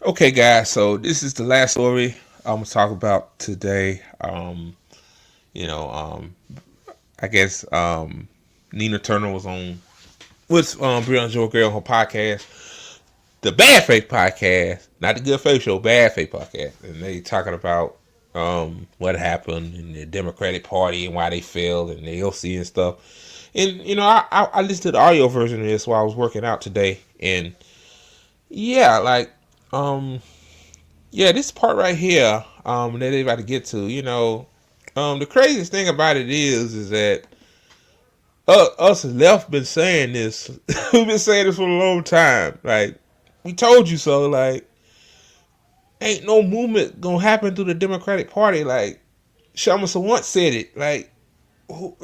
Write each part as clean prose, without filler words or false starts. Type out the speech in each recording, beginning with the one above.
Okay, guys, so this is the last story I'm gonna talk about today. I guess Nina Turner was on with Breonna Joe Girl on her podcast, the Bad Faith podcast, not the Good Faith Show, Bad Faith podcast, and they talking about what happened in the Democratic Party and why they failed and the AOC and stuff. And I listened to the audio version of this while I was working out today, and yeah, like this part right here that they about to get to, the craziest thing about it is that us left been saying this. We've been saying this for a long time. Like, we told you so. Like, ain't no movement gonna happen through the Democratic Party. Like, Shama once said it. Like, you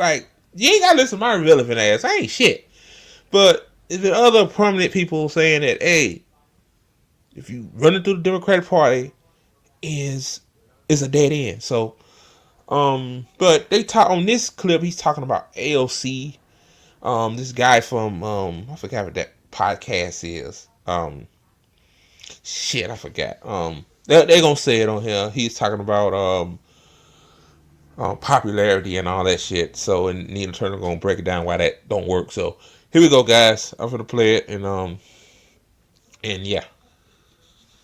ain't gotta listen to my irrelevant ass. I ain't shit. But is there other prominent people saying that, hey, if you run it through the Democratic Party, is a dead end. So, but they talk on this clip. He's talking about AOC. This guy from I forgot what that podcast is. Shit, I forgot. They gonna say it on here. He's talking about popularity and all that shit. So, and Nina Turner gonna break it down why that don't work. So, here we go, guys. I'm gonna play it and yeah.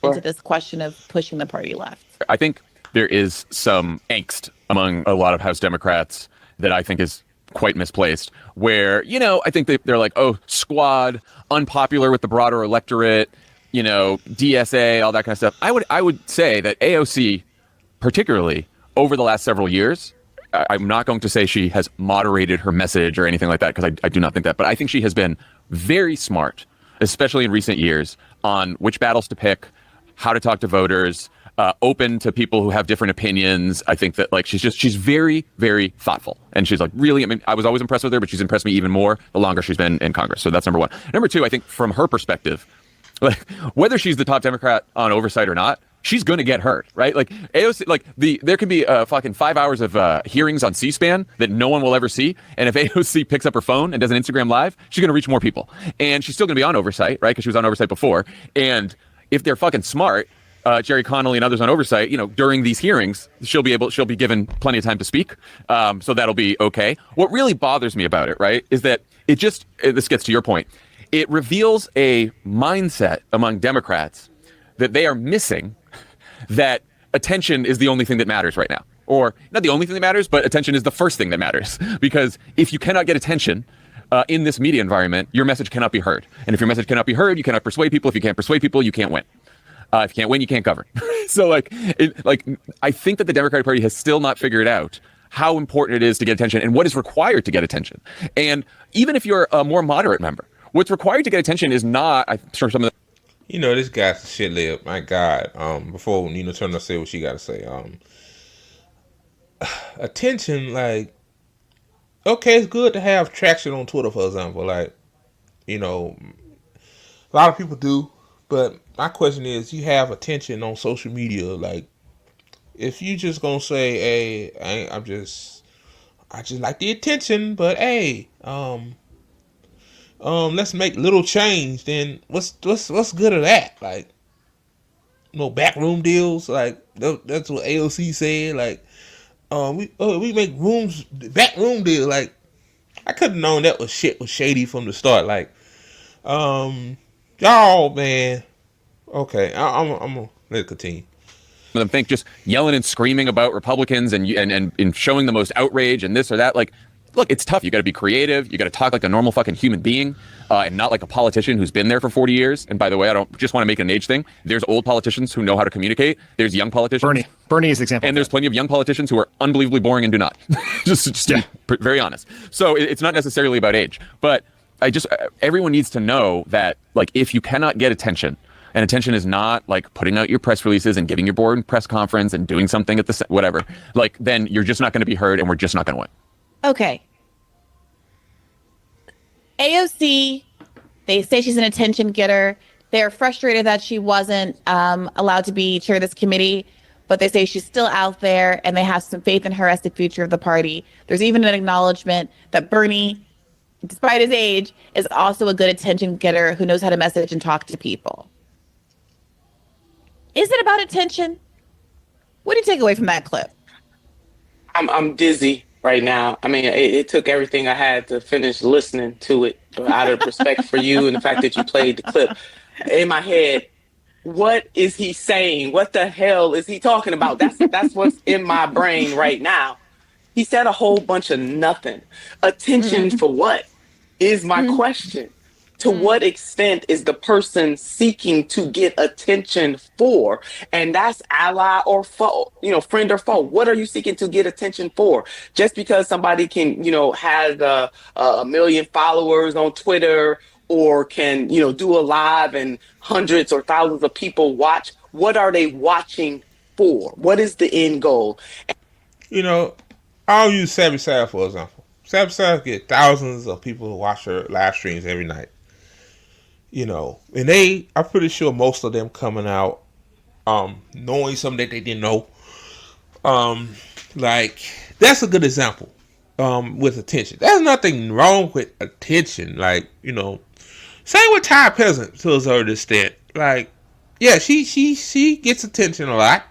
Into this question of pushing the party left. I think there is some angst among a lot of House Democrats that I think is quite misplaced, where, I think they're like, oh, squad, unpopular with the broader electorate, DSA, all that kind of stuff. I would say that AOC, particularly over the last several years, I'm not going to say she has moderated her message or anything like that, because I do not think that, but I think she has been very smart, especially in recent years, on which battles to pick, how to talk to voters, open to people who have different opinions. I think that she's very, very thoughtful. And she's really, I was always impressed with her, but she's impressed me even more the longer she's been in Congress. So that's number one. Number two, I think from her perspective, whether she's the top Democrat on oversight or not, she's going to get hurt, right? AOC, there could be fucking 5 hours of hearings on C-SPAN that no one will ever see. And if AOC picks up her phone and does an Instagram live, she's going to reach more people. And she's still going to be on oversight, right? Because she was on oversight before. And if they're fucking smart, Jerry Connolly and others on oversight, during these hearings, she'll be given plenty of time to speak. So that'll be okay. What really bothers me about it, right, is that this gets to your point. It reveals a mindset among Democrats that they are missing, that attention is the only thing that matters right now. Or not the only thing that matters, but attention is the first thing that matters. Because if you cannot get attention in this media environment, your message cannot be heard. And if your message cannot be heard, you cannot persuade people. If you can't persuade people, you can't win. If you can't win, you can't govern. So I think that the Democratic Party has still not figured out how important it is to get attention and what is required to get attention. And even if you're a more moderate member, what's required to get attention is not, I'm sure some of the... this guy's a shit lib. My God. Before Nina Turner say what she got to say, attention, okay, it's good to have traction on Twitter, for example. A lot of people do, but my question is, you have attention on social media. If you just gonna say, hey, I just like the attention, but hey, let's make little change, then what's good of that? Backroom deals, that's what AOC said. We make backroom deals. I could have known that was shady from the start. Y'all, man. Okay, I'm gonna let it continue. Some of them think just yelling and screaming about Republicans and showing the most outrage and this or that. Look, it's tough. You got to be creative. You got to talk like a normal fucking human being, and not like a politician who's been there for 40 years. And by the way, I don't just want to make an age thing. There's old politicians who know how to communicate. There's young politicians. Bernie is example. And there's plenty of young politicians who are unbelievably boring and do not. just to be very honest. So it's not necessarily about age, but everyone needs to know that if you cannot get attention, and attention is not putting out your press releases and giving your board press conference and doing something at the whatever, then you're just not going to be heard, and we're just not going to win. Okay. AOC, they say she's an attention getter. They're frustrated that she wasn't allowed to be chair of this committee. but they say she's still out there and they have some faith in her as the future of the party. There's even an acknowledgement that Bernie, despite his age, is also a good attention getter who knows how to message and talk to people. Is it about attention? What do you take away from that clip? I'm dizzy right now. I mean, it took everything I had to finish listening to it, out of respect for you and the fact that you played the clip. In my head, what is he saying? What the hell is he talking about? That's what's in my brain right now. He said a whole bunch of nothing. Attention for what is my question. To what extent is the person seeking to get attention for? And that's ally or foe, friend or foe. What are you seeking to get attention for? Just because somebody can, has a million followers on Twitter, or can, do a live and hundreds or thousands of people watch, what are they watching for? What is the end goal? You know, I'll use Savvy Sad for example. Savvy Sad get thousands of people who watch her live streams every night. And I'm pretty sure most of them coming out knowing something that they didn't know. Like, that's a good example with attention. There's nothing wrong with attention. Like, same with Ty Peasant to a certain extent. Like, yeah, she gets attention a lot,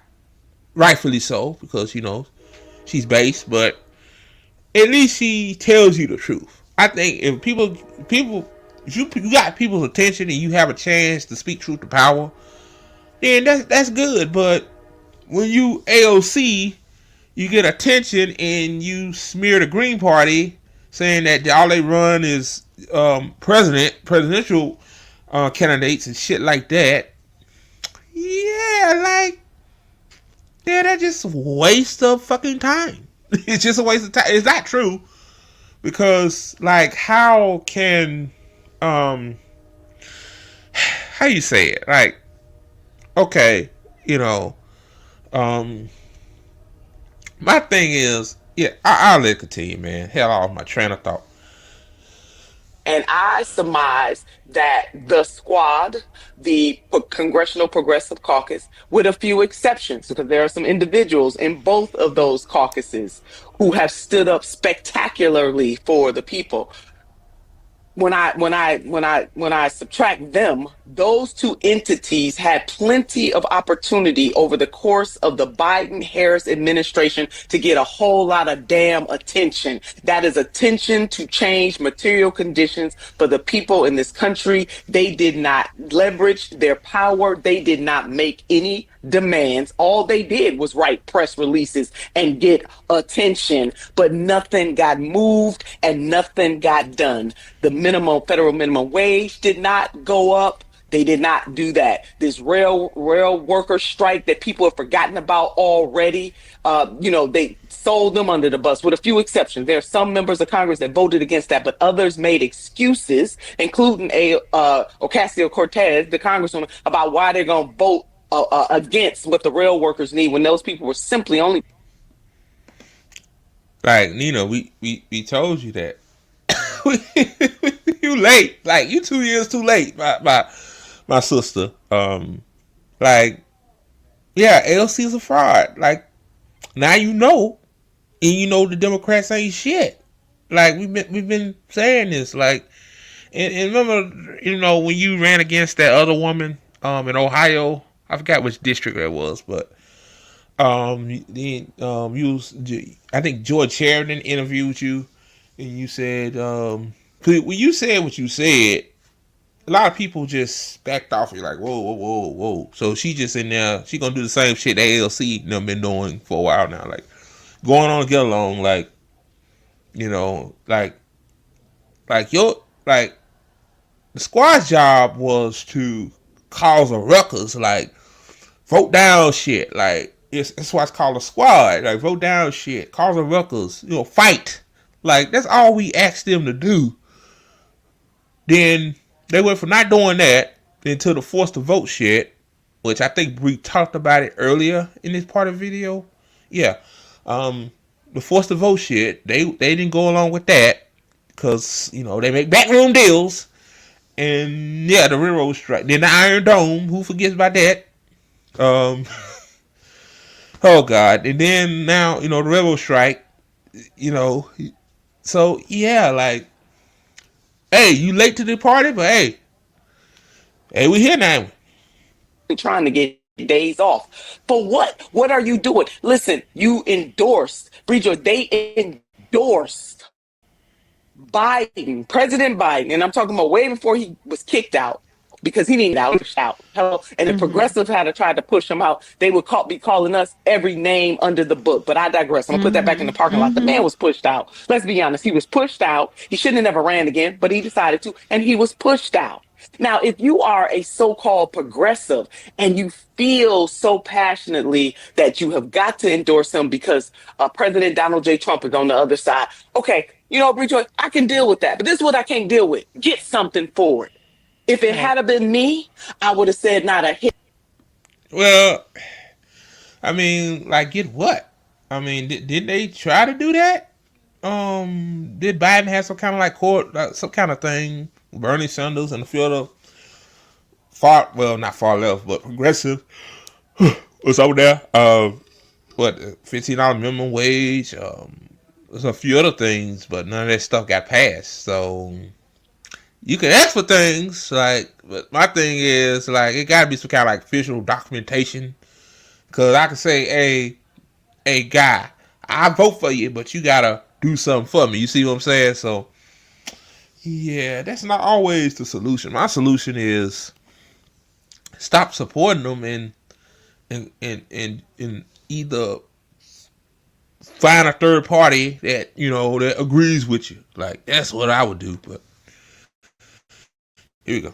rightfully so, because she's base, but at least she tells you the truth. I think if if you got people's attention and you have a chance to speak truth to power, then that's good. But when you AOC, you get attention and you smear the Green Party, saying that all they run is presidential candidates and shit like that. Yeah, like, yeah, that's just a waste of fucking time. It's just a waste of time. It's not true, because like, how can how you say it? Like, okay, my thing is, yeah, I'll let it continue, man. Hell off my train of thought. And I surmise that the squad, the Congressional Progressive Caucus, with a few exceptions, because there are some individuals in both of those caucuses who have stood up spectacularly for the people. When I subtract them, those two entities had plenty of opportunity over the course of the Biden-Harris administration to get a whole lot of damn attention. That is attention to change material conditions for the people in this country. They did not leverage their power. They did not make any demands. All they did was write press releases and get attention, but nothing got moved and nothing got done. The federal minimum wage did not go up. They did not do that. This rail worker strike that people have forgotten about already, they sold them under the bus, with a few exceptions. There are some members of Congress that voted against that, but others made excuses, including Ocasio-Cortez, the congresswoman, about why they're going to vote against what the rail workers need, when those people were simply only. Like, we told you that. You late. Like, you 2 years too late, my sister. Like, yeah, AOC is a fraud. Like, now and the Democrats ain't shit. Like, we've been saying this. Like, and remember, when you ran against that other woman in Ohio, I forgot which district that was, but I think George Sheridan interviewed you, and you said, when you said what you said, a lot of people just backed off. You're like, whoa, whoa, whoa, whoa. So she just in there, she gonna do the same shit that ALC been doing for a while now, like going on to get along, like, like the squad's job was to cause a ruckus, like vote down shit, like that's why it's called a squad, like vote down shit, cause a ruckus, fight, like that's all we asked them to do. Then they went from not doing that into the forced to vote shit, which I think we talked about it earlier in this part of the video. Yeah, the forced to vote shit, they didn't go along with that because they make backroom deals. And yeah, the railroad strike. Then the Iron Dome. Who forgets about that? Oh God! And then now the rebel strike. You know, so yeah, like, hey, you late to the party, but hey, we here now. Trying to get days off. For what? What are you doing? Listen, you endorsed, Bridger, they endorsed Biden, President Biden, and I'm talking about way before he was kicked out because he didn't get out, pushed out. Hello, and the Mm-hmm. progressive had to try to push him out. They would be calling us every name under the book. But I digress. I'm gonna put that back in the Mm-hmm. parking lot. The Mm-hmm. man was pushed out. Let's be honest. He was pushed out. He shouldn't have never ran again, but he decided to, and he was pushed out. Now, if you are a so-called progressive and you feel so passionately that you have got to endorse him because President Donald J. Trump is on the other side, okay, Rejoice, I can deal with that. But this is what I can't deal with. Get something for it. If it Right. had been me, I would have said not a hit. Well, I mean, like, get what? I mean, didn't they try to do that? Did Biden have some kind of like court, some kind of thing? Bernie Sanders and a few other far, well, not far left, but progressive was over there. What, $15 minimum wage? There's a few other things, but none of that stuff got passed. So you can ask for things like, but my thing is like it got to be some kind of like official documentation. Cause I can say, hey, guy, I vote for you, but you gotta do something for me. You see what I'm saying? So yeah, that's not always the solution. My solution is stop supporting them and either find a third party that that agrees with you. Like that's what I would do. But here we go.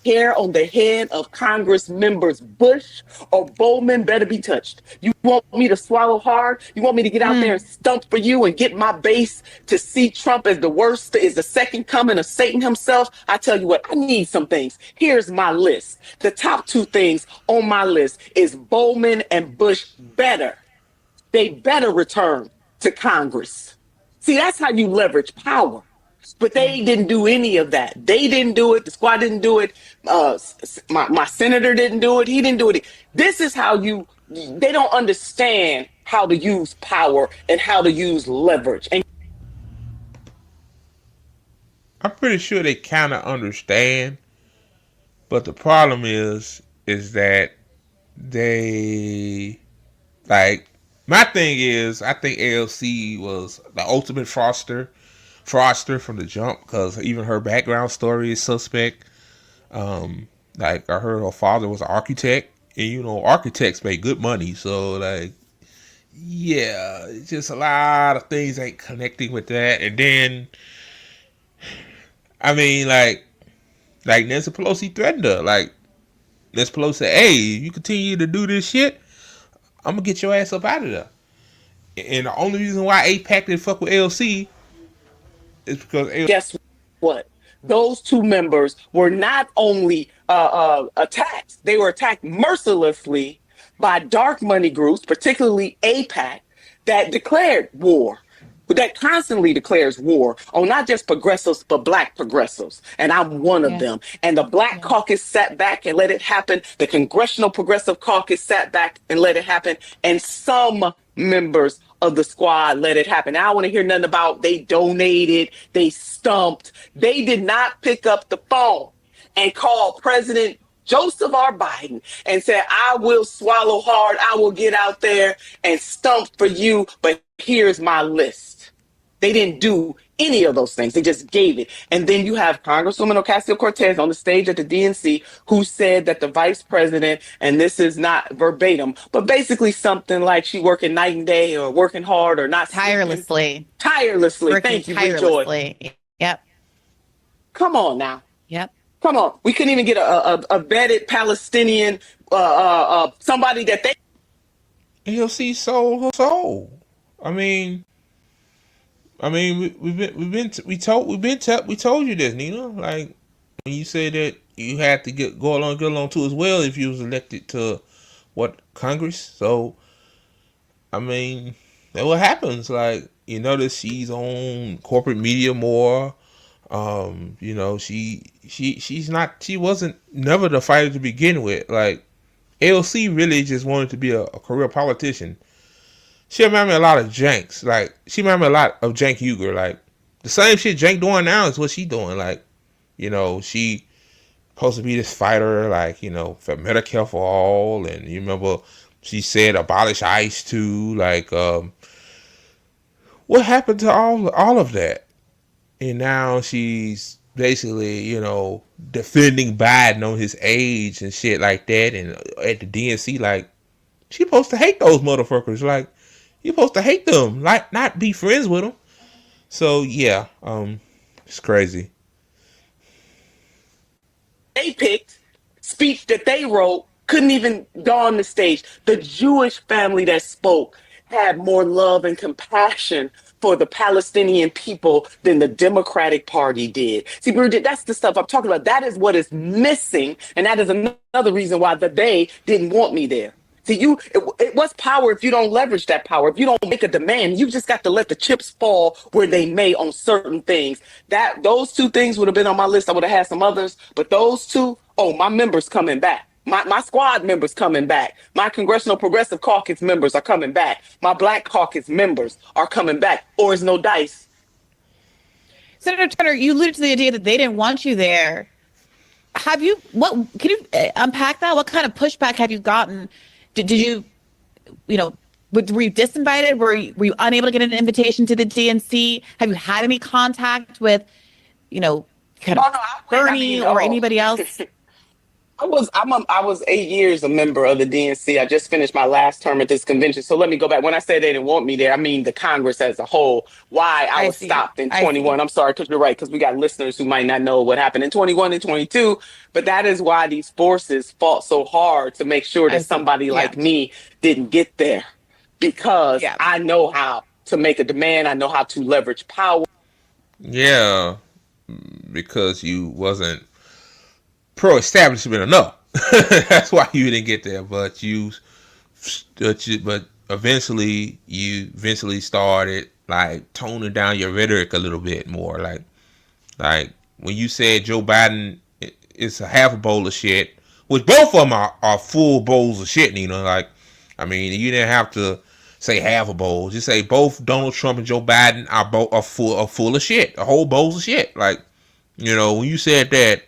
Hair on the head of Congress members Bush or Bowman better be touched. You want me to swallow hard? You want me to get out there and Mm. stump for you and get my base to see Trump as the worst, is the second coming of Satan himself? I tell you what, I need some things. Here's my list. The top two things on my list is Bowman and Bush better. They better return to Congress. See, that's how you leverage power. But Yeah. they didn't do any of that. They didn't do it. The squad didn't do it. My senator didn't do it. He didn't do it. This is how they don't understand how to use power and how to use leverage. And I'm pretty sure they kind of understand, but the problem is that they like my thing is I think ALC was the ultimate fraudster from the jump because even her background story is suspect. Like I heard her father was an architect, and architects make good money, so like yeah, it's just a lot of things ain't connecting with that. And then I mean like Nancy Pelosi threatened her. Like Nancy Pelosi said, "Hey, you continue to do this shit, I'm gonna get your ass up out of there." And the only reason why APAC didn't fuck with LC is because guess what? Those two members were not only attacked, they were attacked mercilessly by dark money groups, particularly APAC, that declared war. That constantly declares war on not just progressives, but black progressives. And I'm one of Yeah. them. And the Black Yeah. Caucus sat back and let it happen. The Congressional Progressive Caucus sat back and let it happen. And some members of the squad let it happen. I don't want to hear nothing about they donated, they stumped. They did not pick up the phone and call President Joseph R. Biden and said, I will swallow hard. I will get out there and stump for you, but here's my list. They didn't do any of those things. They just gave it. And then you have Congresswoman Ocasio-Cortez on the stage at the DNC who said that the vice president, and this is not verbatim, but basically something like she working night and day or working hard or not sleeping Tirelessly. tirelessly. Working Thank you, Rejoy. tirelessly. Yep. Come on now. Yep. Come on. We couldn't even get a vetted Palestinian, somebody that they LC sold her soul. I mean, we told you this, Nina. Like when you said that you had to get along too as well if you was elected to what Congress. So I mean, that what happens. Like you notice she's on corporate media more. She's not she wasn't never the fighter to begin with. Like AOC really just wanted to be a career politician. She reminded me a lot of Jenks. Like, she reminded me a lot of Cenk Uygur. Like, the same shit Cenk doing now is what she doing. Like, she supposed to be this fighter, like, for Medicare for all. And you remember she said abolish ICE too. Like, what happened to all of that? And now she's basically, defending Biden on his age and shit like that. And at the DNC, like, she supposed to hate those motherfuckers. Like, you supposed to hate them, like, not be friends with them. So yeah, it's crazy. They picked, speech that they wrote, couldn't even go on the stage. The Jewish family that spoke had more love and compassion for the Palestinian people than the Democratic Party did. See, Bridget, that's the stuff I'm talking about. That is what is missing, and that is another reason why they didn't want me there. See, what's power if you don't leverage that power? If you don't make a demand, you just got to let the chips fall where they may on certain things. Those two things would have been on my list. I would have had some others, but those two, oh, my members coming back. My squad members coming back. My Congressional Progressive Caucus members are coming back. My Black Caucus members are coming back. Or is no dice. Senator Turner, you alluded to the idea that they didn't want you there. Can you unpack that? What kind of pushback have you gotten? Did you, were you disinvited? Were you unable to get an invitation to the DNC? Have you had any contact with, Bernie or anybody else? I was 8 years a member of the DNC. I just finished my last term at this convention. So let me go back. When I say they didn't want me there, I mean the Congress as a whole. Why I was stopped in 21. I'm sorry, because you're right, because we got listeners who might not know what happened in 21 and 22. But that is why these forces fought so hard to make sure that somebody like me didn't get there. Because I know how to make a demand. I know how to leverage power. Yeah, because you wasn't pro-establishment enough. That's why you didn't get there. But eventually you started like toning down your rhetoric a little bit more. Like when you said Joe Biden is a half a bowl of shit, which both of them are full bowls of shit. Like, I mean, you didn't have to say half a bowl. Just say both Donald Trump and Joe Biden are full of shit, a whole bowls of shit. Like, when you said that.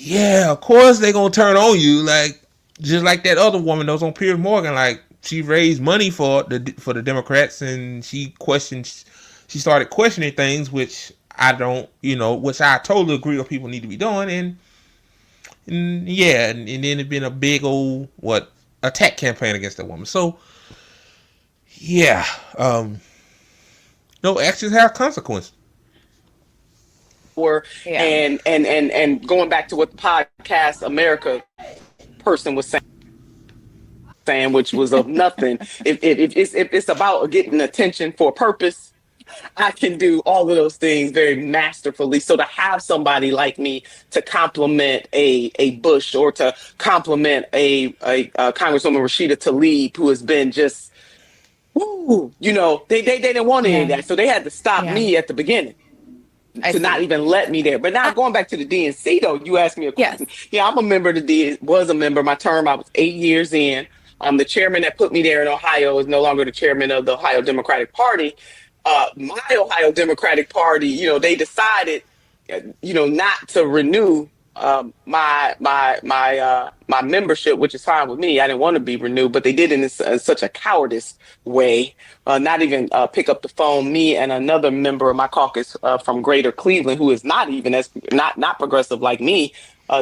Yeah, of course they gonna turn on you, like just like that other woman that was on Piers Morgan. Like, she raised money for the Democrats, and she started questioning things, which I don't, which I totally agree with people need to be doing, and then it been a big old attack campaign against that woman. So yeah, no actions have consequences. And going back to what the podcast America person was saying, which was of nothing. if it's about getting attention for a purpose, I can do all of those things very masterfully. So to have somebody like me to compliment a Bush or to compliment a Congresswoman Rashida Tlaib, who has been just, woo, they didn't want any of that. So they had to stop me at the beginning. Not even let me there. But now going back to the DNC, though, you asked me a question. Yes. Yeah, I'm a member of the was a member. My term, I was 8 years in. The chairman that put me there in Ohio is no longer the chairman of the Ohio Democratic Party. My Ohio Democratic Party, they decided, not to renew my membership, which is fine with me. I didn't want to be renewed, but they did in such a cowardice way. Not even pick up the phone. Me and another member of my caucus from Greater Cleveland, who is not even as not progressive like me,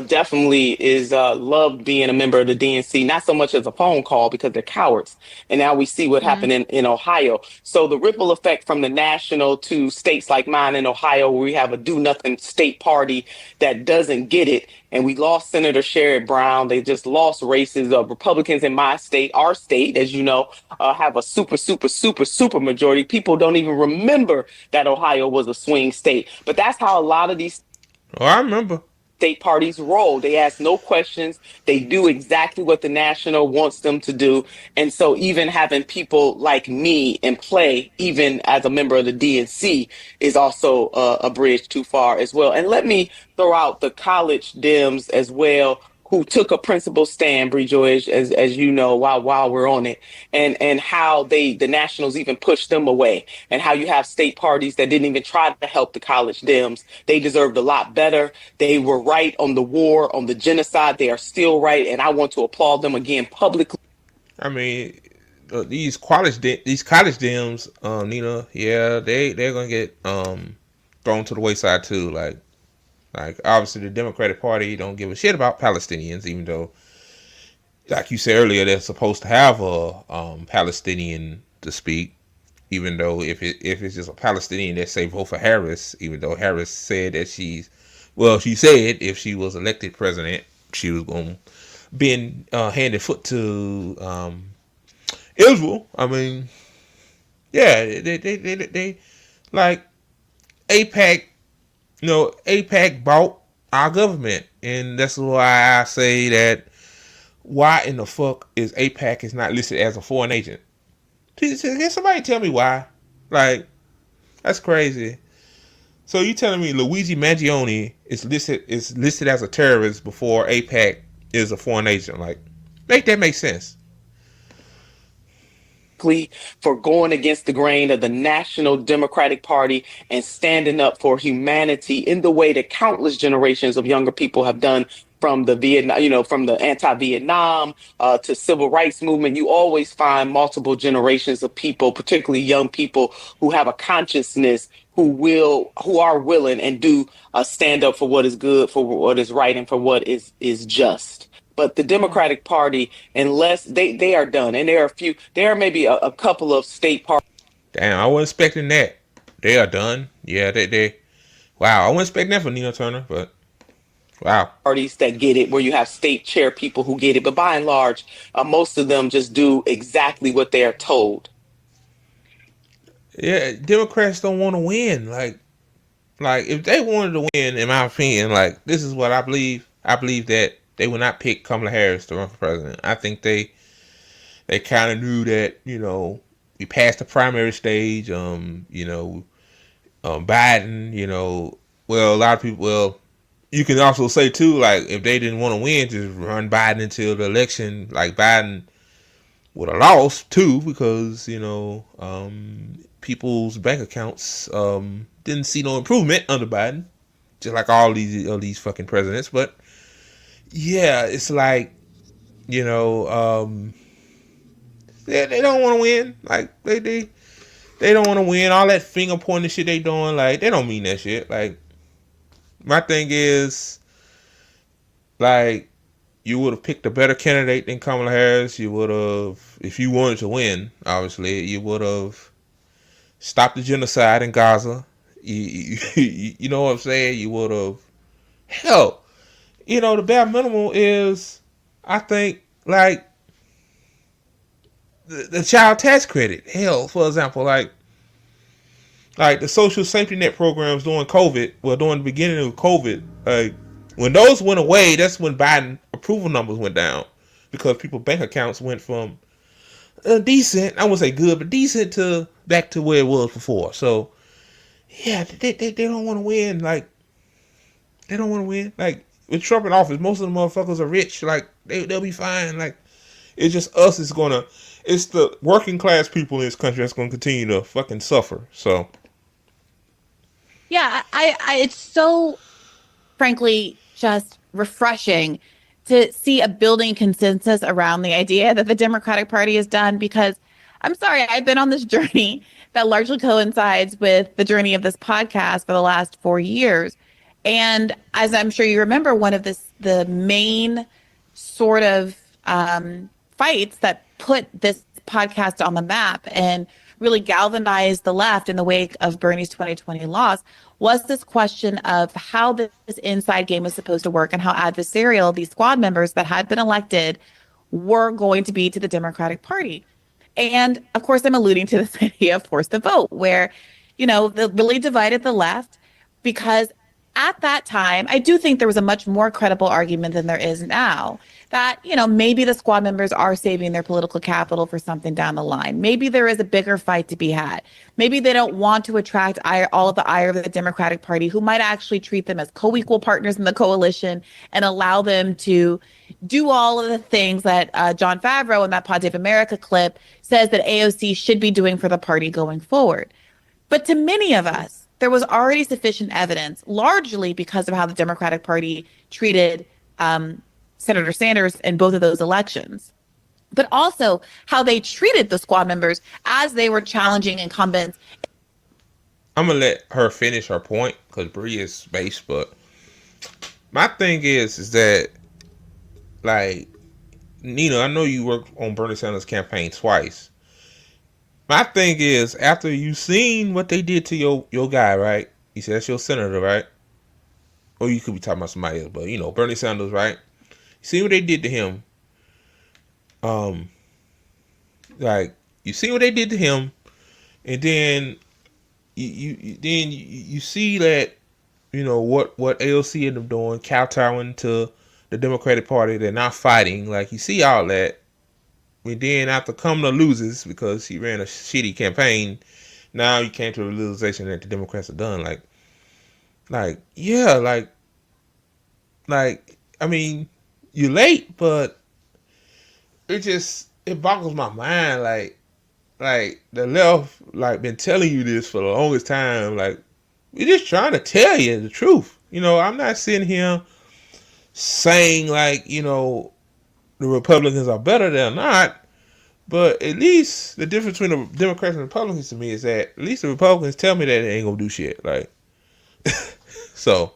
definitely is loved being a member of the DNC, not so much as a phone call because they're cowards. And now we see what happened in Ohio. So the ripple effect from the national to states like mine in Ohio, where we have a do nothing state party that doesn't get it. And we lost Senator Sherrod Brown. They just lost races of Republicans in my state. Our state, as you know, have a super majority. People don't even remember that Ohio was a swing state. But that's how a lot of these I remember state parties roll. They ask no questions. They do exactly what the national wants them to do. And so even having people like me in play, even as a member of the DNC, is also a bridge too far as well. And let me throw out the college Dems as well, who took a principled stand, Bree George, as you know, while we're on it, and how the Nationals even pushed them away, and how you have state parties that didn't even try to help the college Dems. They deserved a lot better. They were right on the war, on the genocide. They are still right, and I want to applaud them again publicly. I mean, these college Dems, Nina, yeah, they're gonna get thrown to the wayside too. Like obviously the Democratic Party don't give a shit about Palestinians, even though, like you said earlier, they're supposed to have a Palestinian to speak. Even though if it's just a Palestinian that say vote for Harris, even though Harris said that she said if she was elected president, she was going to bend hand and foot to Israel. I mean, yeah, they like APAC. APAC bought our government, and that's why I say that. Why in the fuck is APAC is not listed as a foreign agent? Can somebody tell me why? Like, that's crazy. So you telling me Luigi Mangione is listed as a terrorist before APAC is a foreign agent? Like, make that make sense. For going against the grain of the National Democratic Party and standing up for humanity in the way that countless generations of younger people have done from the Vietnam, from the anti-Vietnam to civil rights movement. You always find multiple generations of people, particularly young people, who have a consciousness, who are willing and do stand up for what is good, for what is right, and for what is just. But the Yeah. Democratic Party, unless they are done, and there are maybe a couple of state Damn, I wasn't expecting that. They are done. Yeah, they. Wow, I wasn't expecting that for Nina Turner, but wow. parties that get it, where you have state chair people who get it. But by and large, most of them just do exactly what they are told. Yeah, Democrats don't want to win. Like if they wanted to win, in my opinion, like this is what I believe. I believe that they would not pick Kamala Harris to run for president. I think they kind of knew that we passed the primary stage. Biden. Well, a lot of people. Well, you can also say too, like if they didn't want to win, just run Biden until the election. Like Biden would have lost too, because people's bank accounts didn't see no improvement under Biden, just like all these fucking presidents. But yeah, it's like you know they don't want to win. Like they don't want to win. All that finger pointing shit they doing, like they don't mean that shit. Like my thing is, like you would have picked a better candidate than Kamala Harris. You would have, if you wanted to win, obviously, you would have stopped the genocide in Gaza. You know what I'm saying? You would have, hell, the bare minimum is, I think, like, the child tax credit. Hell, for example, like the social safety net programs during COVID, well, during the beginning of COVID, like, when those went away, that's when Biden approval numbers went down, because people's bank accounts went from decent, I wouldn't say good, but decent, to back to where it was before. So yeah, they don't want to win. Like they don't want to win. Like with Trump in office, most of the motherfuckers are rich. Like they'll be fine. Like it's just us. It's the working class people in this country that's gonna continue to fucking suffer. So Yeah, it's so frankly just refreshing to see a building consensus around the idea that the Democratic Party is done, because I'm sorry, I've been on this journey that largely coincides with the journey of this podcast for the last 4 years. And as I'm sure you remember, one of the main sort of fights that put this podcast on the map and really galvanized the left in the wake of Bernie's 2020 loss was this question of how this inside game was supposed to work and how adversarial these squad members that had been elected were going to be to the Democratic Party. And of course, I'm alluding to this idea of forced to vote, where, they really divided the left because at that time, I do think there was a much more credible argument than there is now that, maybe the squad members are saving their political capital for something down the line. Maybe there is a bigger fight to be had. Maybe they don't want to attract all of the ire of the Democratic Party, who might actually treat them as co-equal partners in the coalition and allow them to do all of the things that John Favreau in that Pod Save America clip says that AOC should be doing for the party going forward. But to many of us, there was already sufficient evidence, largely because of how the Democratic Party treated Senator Sanders in both of those elections, but also how they treated the squad members as they were challenging incumbents. I'm gonna let her finish her point because Bree is space. But my thing is that, like, Nina, I know you worked on Bernie Sanders' campaign twice. My thing is, after you seen what they did to your guy, right? You said that's your senator, right? Or you could be talking about somebody else, but Bernie Sanders, right? You see what they did to him. Like, you see what they did to him, and then you see that what AOC ended up doing, kowtowing to the Democratic Party. They're not fighting. Like, you see all that. And then after Kamala loses because he ran a shitty campaign, now you came to the realization that the Democrats are done. Yeah, I mean, you're late, but it boggles my mind. Like the left, been telling you this for the longest time. Like, we're just trying to tell you the truth. I'm not sitting here saying the Republicans are better. They're not. But at least the difference between the Democrats and Republicans to me is that at least the Republicans tell me that they ain't gonna do shit. Like, so.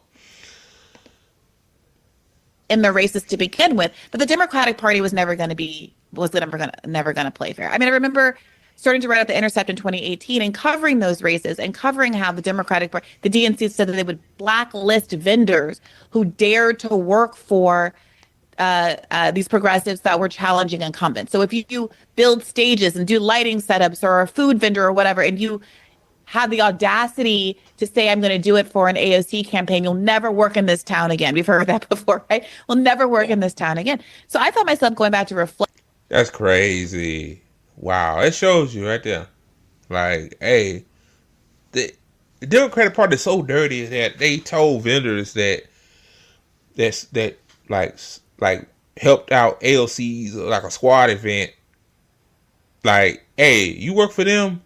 In the races to begin with, but the Democratic Party was never going to play fair. I mean, I remember starting to write at The Intercept in 2018 and covering those races and covering how the Democratic Party, the DNC, said that they would blacklist vendors who dared to work for these progressives that were challenging incumbents. So if you build stages and do lighting setups or a food vendor or whatever, and you have the audacity to say, I'm going to do it for an AOC campaign, you'll never work in this town again. We've heard that before, right? We'll never work in this town again. So I found myself going back to reflect. That's crazy. Wow. It shows you right there. Like, hey, the Democratic Party is so dirty that they told vendors that like helped out AOC's like a squad event. Like, hey, you work for them,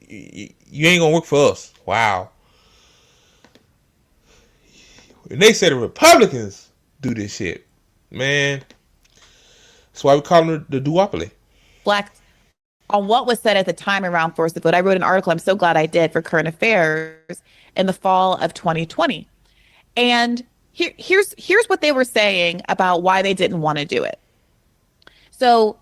you ain't gonna work for us. Wow. And they said the Republicans do this shit, man. That's why we call them the duopoly. Reflect on what was said at the time around Force the Vote. I wrote an article, I'm so glad I did, for Current Affairs in the fall of 2020. And here's what they were saying about why they didn't want to do it. So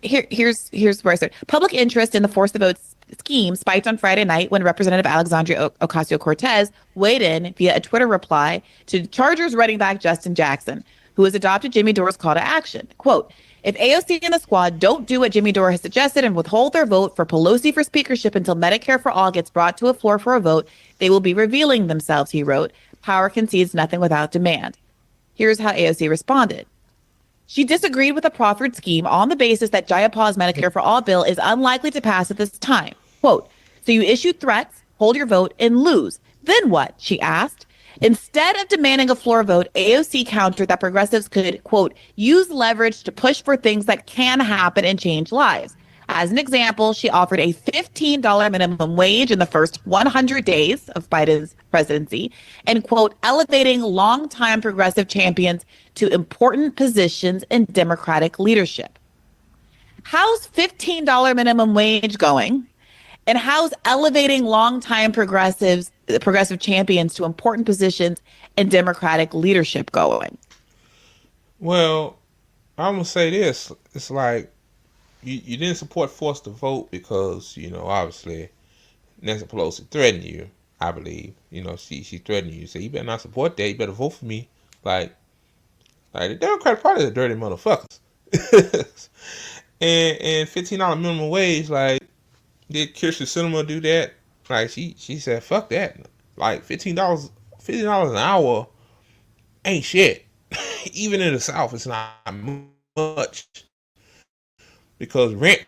here's where I started. Public interest in the Force the Vote scheme spiked on Friday night when Representative Alexandria Ocasio-Cortez weighed in via a Twitter reply to Chargers running back Justin Jackson, who has adopted Jimmy Dore's call to action. Quote, if AOC and the squad don't do what Jimmy Dore has suggested and withhold their vote for Pelosi for speakership until Medicare for All gets brought to a floor for a vote, they will be revealing themselves, he wrote. Power concedes nothing without demand. Here's how AOC responded. She disagreed with the proffered scheme on the basis that Jayapal's Medicare for All bill is unlikely to pass at this time. Quote, so you issued threats, hold your vote, and lose. Then what? She asked. Instead of demanding a floor vote, AOC countered that progressives could, quote, use leverage to push for things that can happen and change lives. As an example, she offered a $15 minimum wage in the first 100 days of Biden's presidency and, quote, elevating longtime progressive champions to important positions in Democratic leadership. How's $15 minimum wage going? And how's elevating longtime progressive champions to important positions in Democratic leadership going? Well, I'm going to say this. It's like, you didn't support Force the Vote because, obviously, Nancy Pelosi threatened you, I believe. She threatened you. So you better not support that. You better vote for me. Like the Democratic Party is dirty motherfuckers. and $15 minimum wage, like, did Kirsten Sinema do that? Like, she said, fuck that. Like, $15 $50 an hour ain't shit. Even in the South, it's not much because rent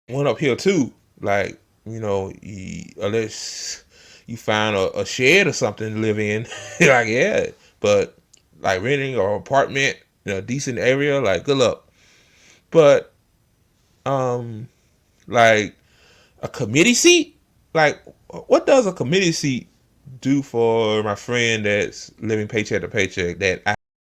went up here too. Like, unless you find a shed or something to live in, like, yeah. But like renting or apartment in a decent area, like, good luck. But like a committee seat, like, what does a committee seat do for my friend that's living paycheck to paycheck that